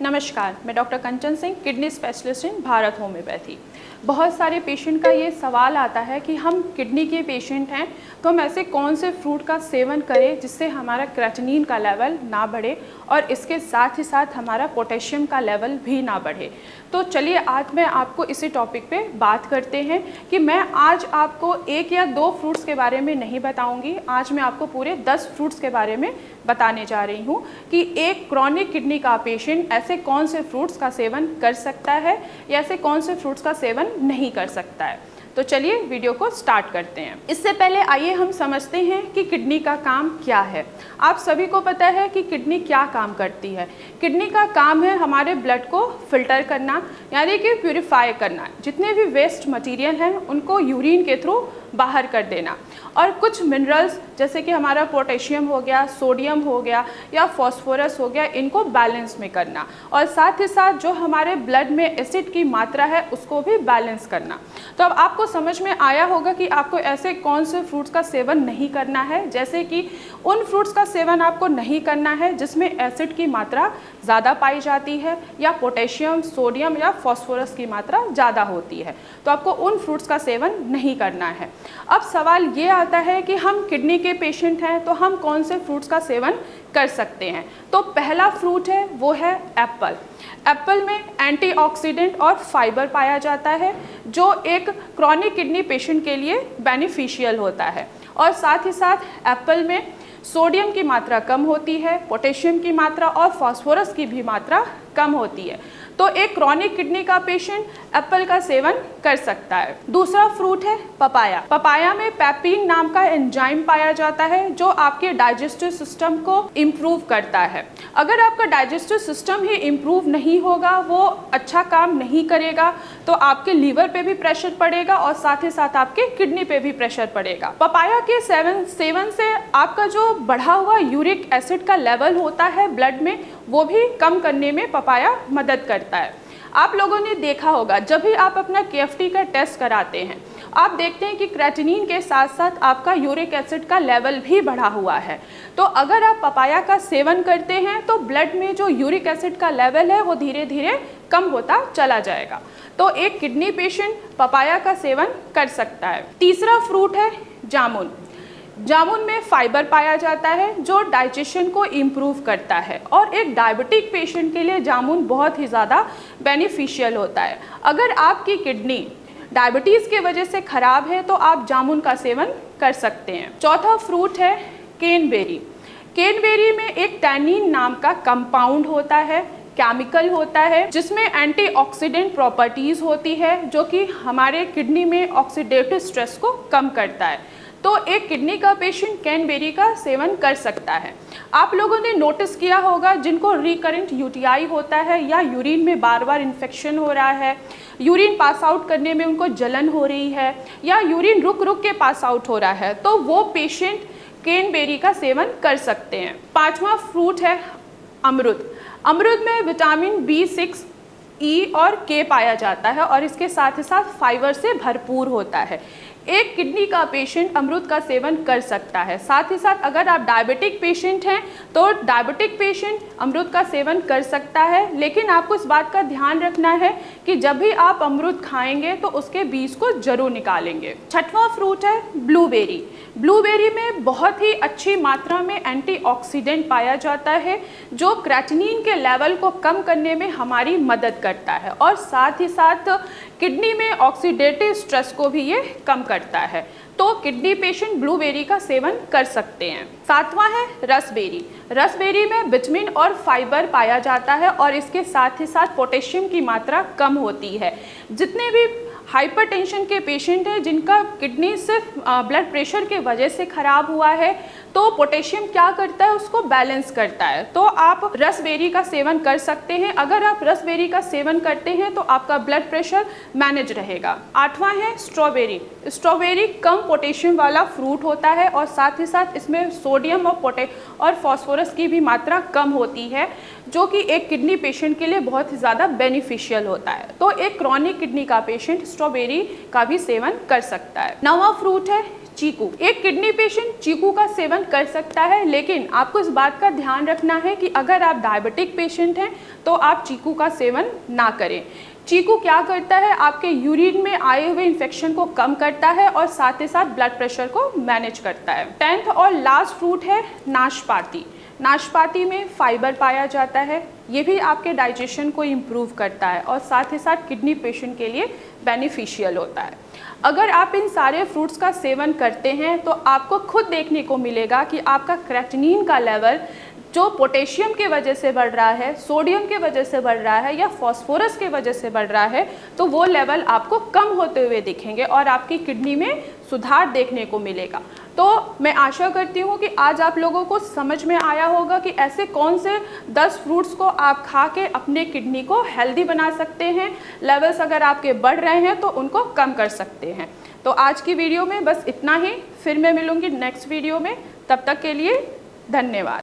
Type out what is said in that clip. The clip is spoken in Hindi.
नमस्कार, मैं doctor Kanchan Singh, kidney specialist in Bharat homeopathy. बहुत सारे पेशेंट का ये सवाल आता है कि हम किडनी के पेशेंट हैं तो हम ऐसे कौन से फ्रूट का सेवन करें जिससे हमारा क्रेटिनिन का लेवल ना बढ़े और इसके साथ ही साथ हमारा पोटेशियम का लेवल भी ना बढ़े। तो चलिए आज मैं आपको इसी टॉपिक पे बात करते हैं कि मैं आज आपको एक या दो फ्रूट्स के बारे में नहीं बताऊंगी। आज मैं आपको पूरे 10 फ्रूट्स के बारे में बताने जा रही हूँ कि एक क्रॉनिक किडनी का पेशेंट ऐसे कौन से फ्रूट्स का सेवन कर सकता है या ऐसे कौन से फ्रूट्स का सेवन नहीं कर सकता है। तो चलिए वीडियो को स्टार्ट करते हैं। इससे पहले आइए हम समझते हैं कि किडनी का काम क्या है। आप सभी को पता है कि किडनी क्या काम करती है। किडनी का काम है हमारे ब्लड को फिल्टर करना, यानी कि प्यूरिफाई करना। जितने भी वेस्ट मटेरियल हैं उनको यूरिन के थ्रू बाहर कर देना और कुछ मिनरल्स जैसे कि हमारा पोटेशियम हो गया, सोडियम हो गया या फास्फोरस हो गया, इनको बैलेंस में करना और साथ ही साथ जो हमारे ब्लड में एसिड की मात्रा है उसको भी बैलेंस करना। तो अब आपको समझ में आया होगा कि आपको ऐसे कौन से फ्रूट्स का सेवन नहीं करना है। जैसे कि उन फ्रूट्स का सेवन आपको नहीं करना है जिसमें एसिड की मात्रा ज़्यादा पाई जाती है या पोटेशियम, सोडियम या फास्फोरस की मात्रा ज़्यादा होती है, तो आपको उन फ्रूट्स का सेवन नहीं करना है। अब सवाल ये आता है कि हम किडनी के पेशेंट हैं तो हम कौन से फ्रूट्स का सेवन कर सकते हैं। तो पहला फ्रूट है वो है एप्पल। एप्पल में एंटीऑक्सीडेंट और फाइबर पाया जाता है जो एक क्रॉनिक किडनी पेशेंट के लिए बेनिफिशियल होता है और साथ ही साथ एप्पल में सोडियम की मात्रा कम होती है, पोटेशियम की मात्रा और फास्फोरस की भी मात्रा कम होती है। तो एक क्रॉनिक किडनी का पेशेंट एप्पल का सेवन कर सकता है। दूसरा फ्रूट है पपाया। पपाया में पेप्सिन नाम का एंजाइम पाया जाता है जो आपके डाइजेस्टिव सिस्टम को इम्प्रूव करता है। अगर आपका डाइजेस्टिव सिस्टम ही इम्प्रूव नहीं होगा, वो अच्छा काम नहीं करेगा, तो आपके लीवर पे भी प्रेशर पड़ेगा और साथ ही साथ आपके किडनी पे भी प्रेशर पड़ेगा। पपाया के सेवन से आपका जो बढ़ा हुआ यूरिक एसिड का लेवल होता है ब्लड में, वो भी कम करने में पपाया मदद करता है। आप लोगों ने देखा होगा जब भी आप अपना KFT का टेस्ट कराते हैं, आप देखते हैं कि क्रेटिनिन के साथ साथ आपका यूरिक एसिड का लेवल भी बढ़ा हुआ है। तो अगर आप पपाया का सेवन करते हैं तो ब्लड में जो यूरिक एसिड का लेवल है वो धीरे धीरे कम होता चला जाएगा। तो एक किडनी पेशेंट पपाया का सेवन कर सकता है। तीसरा फ्रूट है जामुन। जामुन में फाइबर पाया जाता है जो डाइजेशन को इम्प्रूव करता है और एक डायबिटिक पेशेंट के लिए जामुन बहुत ही ज़्यादा बेनिफिशियल होता है। अगर आपकी किडनी डायबिटीज़ के वजह से ख़राब है तो आप जामुन का सेवन कर सकते हैं। चौथा फ्रूट है केनबेरी। केनबेरी में एक टैनिन नाम का कंपाउंड होता है, केमिकल होता है, जिसमें एंटीऑक्सीडेंट प्रॉपर्टीज़ होती है जो कि हमारे किडनी में ऑक्सीडेटिव स्ट्रेस को कम करता है। तो एक किडनी का पेशेंट कैनबेरी का सेवन कर सकता है। आप लोगों ने नोटिस किया होगा जिनको रिकरेंट यूटीआई होता है या यूरिन में बार बार इन्फेक्शन हो रहा है, यूरिन पास आउट करने में उनको जलन हो रही है या यूरिन रुक रुक के पास आउट हो रहा है, तो वो पेशेंट कैनबेरी का सेवन कर सकते हैं। पांचवा फ्रूट है अमरूद। अमरूद में विटामिन B6, E और K पाया जाता है और इसके साथ ही साथ फाइबर से भरपूर होता है। एक किडनी का पेशेंट अमरूद का सेवन कर सकता है। साथ ही साथ अगर आप डायबिटिक पेशेंट हैं तो डायबिटिक पेशेंट अमरूद का सेवन कर सकता है, लेकिन आपको इस बात का ध्यान रखना है कि जब भी आप अमरूद खाएंगे तो उसके बीज को जरूर निकालेंगे। छठवां फ्रूट है ब्लूबेरी। ब्लूबेरी में बहुत ही अच्छी मात्रा में एंटीऑक्सीडेंट पाया जाता है जो क्रेटिनिन के लेवल को कम करने में हमारी मदद करता है और साथ ही साथ किडनी में ऑक्सीडेटिव स्ट्रेस को भी ये कम करता है। तो किडनी पेशेंट ब्लूबेरी का सेवन कर सकते हैं। सातवां है रसबेरी। रसबेरी में विटामिन और फाइबर पाया जाता है और इसके साथ ही साथ पोटेशियम की मात्रा कम होती है। जितने भी हाइपरटेंशन के पेशेंट हैं जिनका किडनी सिर्फ ब्लड प्रेशर के वजह से ख़राब हुआ है, तो पोटेशियम क्या करता है, उसको बैलेंस करता है। तो आप रसबेरी का सेवन कर सकते हैं। अगर आप रसबेरी का सेवन करते हैं तो आपका ब्लड प्रेशर मैनेज रहेगा। आठवां है स्ट्रॉबेरी। स्ट्रॉबेरी कम पोटेशियम वाला फ्रूट होता है और साथ ही साथ इसमें सोडियम और फास्फोरस की भी मात्रा कम होती है जो कि एक किडनी पेशेंट के लिए बहुत ही ज़्यादा बेनिफिशियल होता है। तो एक क्रॉनिक किडनी का पेशेंट स्ट्रॉबेरी का भी सेवन कर सकता है। नौवां फ्रूट है चीकू। एक किडनी पेशेंट चीकू का सेवन कर सकता है, लेकिन आपको इस बात का ध्यान रखना है कि अगर आप डायबिटिक पेशेंट हैं तो आप चीकू का सेवन ना करें। चीकू क्या करता है, आपके यूरिन में आए हुए इन्फेक्शन को कम करता है और साथ ही साथ ब्लड प्रेशर को मैनेज करता है। 10th और लास्ट फ्रूट है नाशपाती। नाशपाती में फाइबर पाया जाता है, ये भी आपके डाइजेशन को इम्प्रूव करता है और साथ ही साथ किडनी पेशेंट के लिए बेनिफिशियल होता है। अगर आप इन सारे फ्रूट्स का सेवन करते हैं तो आपको खुद देखने को मिलेगा कि आपका क्रेटिनिन का लेवल जो पोटेशियम के वजह से बढ़ रहा है, सोडियम के वजह से बढ़ रहा है या फास्फोरस के वजह से बढ़ रहा है, तो वो लेवल आपको कम होते हुए दिखेंगे और आपकी किडनी में सुधार देखने को मिलेगा। तो मैं आशा करती हूँ कि आज आप लोगों को समझ में आया होगा कि ऐसे कौन से 10 फ्रूट्स को आप खा के अपने किडनी को हेल्दी बना सकते हैं, लेवल्स अगर आपके बढ़ रहे हैं तो उनको कम कर सकते हैं। तो आज की वीडियो में बस इतना ही, फिर मैं मिलूँगी नेक्स्ट वीडियो में, तब तक के लिए धन्यवाद।